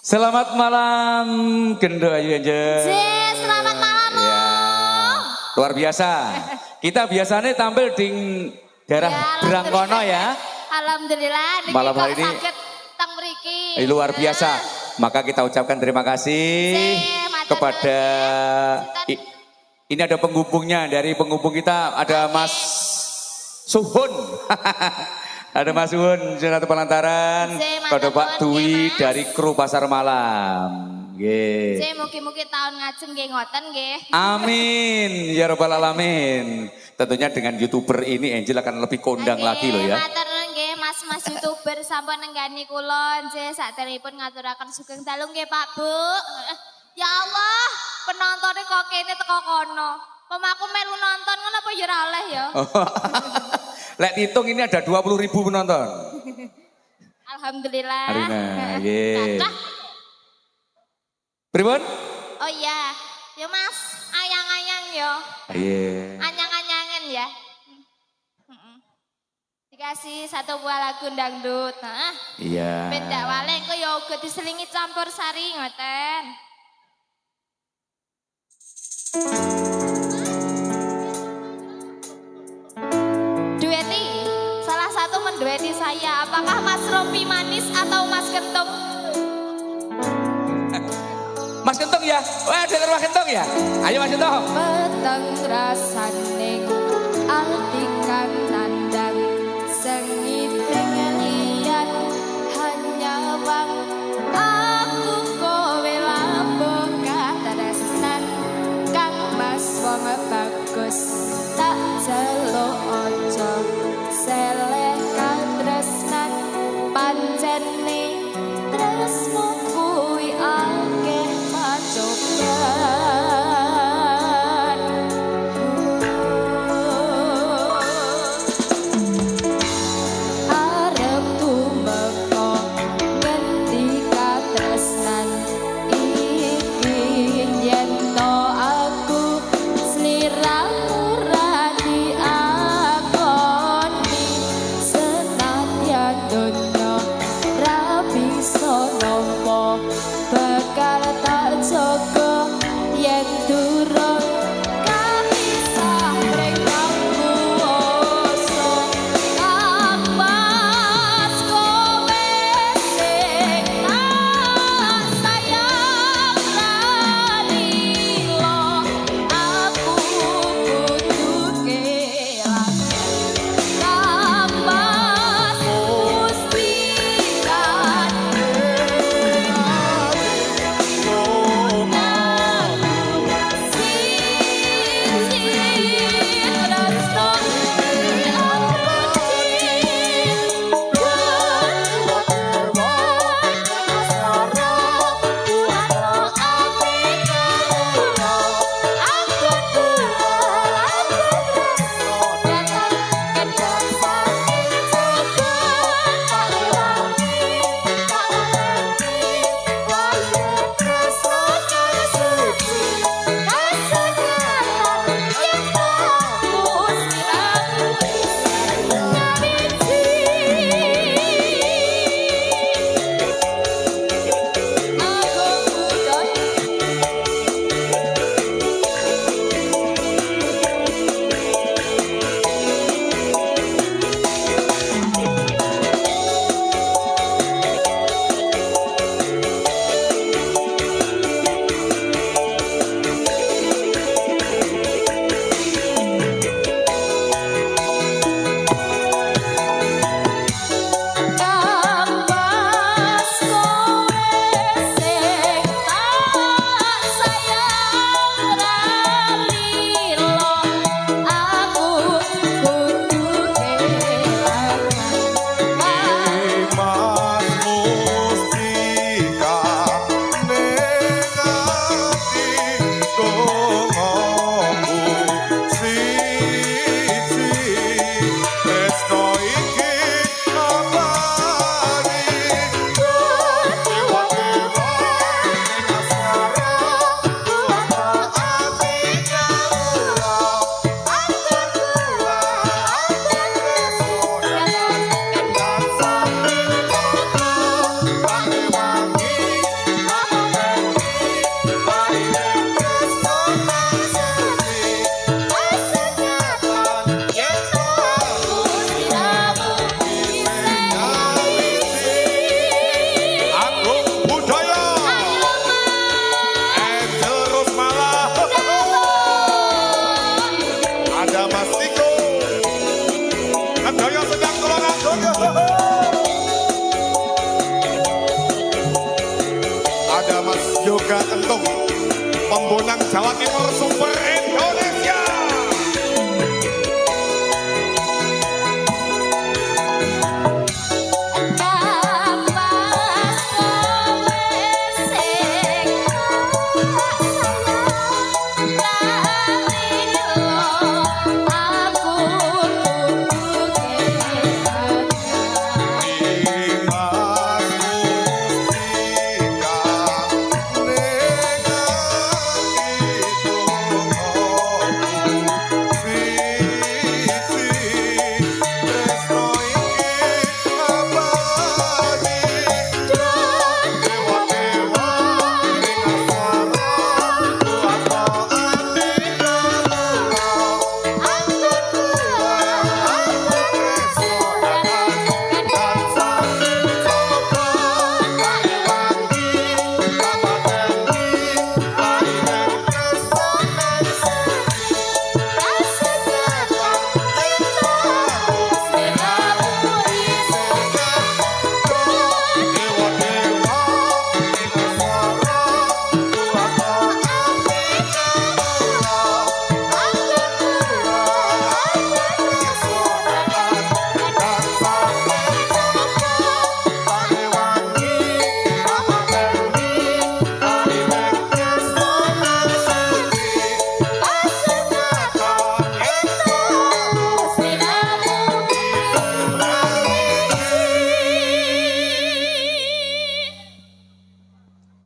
Selamat malam, Gendo Ayu Angel. Selamat malam. Ya, luar biasa. Kita biasanya tampil di daerah Brangkono ya. Alhamdulillah. Malam hari ini tang mriki. Luar biasa. Maka kita ucapkan terima kasih kepada ini ada penghubungnya, dari penghubung kita ada Mas Suhun. Ada Mas Suhun, Jonathan Pelantaran, ada Pak Dwi dari kru Pasar Malam. Nggih. Mugi-mugi tahun ngajeng nggih ngoten nggih. Amin, ya Rabbal Alamin. Tentunya dengan YouTuber ini Angel akan lebih kondang lagi loh ya. Matur nggih Mas YouTuber sampun nenggani kula nggih sakderengipun ngaturaken sugeng dalu nggih Pak Bu. Ya Allah, penontonnya kok kene teko kono. Pemaku melu nonton ngono apa ya ora oleh ya? Lek hitung ini ada 20.000 penonton. Alhamdulillah. Arina, nggih. Cacah. Pripun? Oh iya, ya Mas, ayang-ayang ya. Iya. Anyang-anyangan ya. Dikasih satu buah lagu dangdut. Nah, Iya. benda wale kok ya uga diselingi campur sari ngoten. Dueti, salah satu mendueti saya. Apakah Mas Rompi Manis atau Mas Kentung? Mas Kentung ya? Wah, ada Mas Kentung ya? Ayo Mas Kentung. Peteng rasaning artikan nandang sengit liyan hanya bang aku kowe laboga tresnan kang mas wong bagus tak celuk aja seleh katresnan pancene tresmu kuwi akeh pacoban arep tumeka ngendi katresnan iki yen to aku sliramu ra diakoni senadyan donya ra bisa nampa bakal tak jaga yen durung kapisah mrekaku oso apas kowe sing tak sayang lali lo aku kudu kelan kapas pustikan warga Kentung, Pembonang Jawa Timur, Super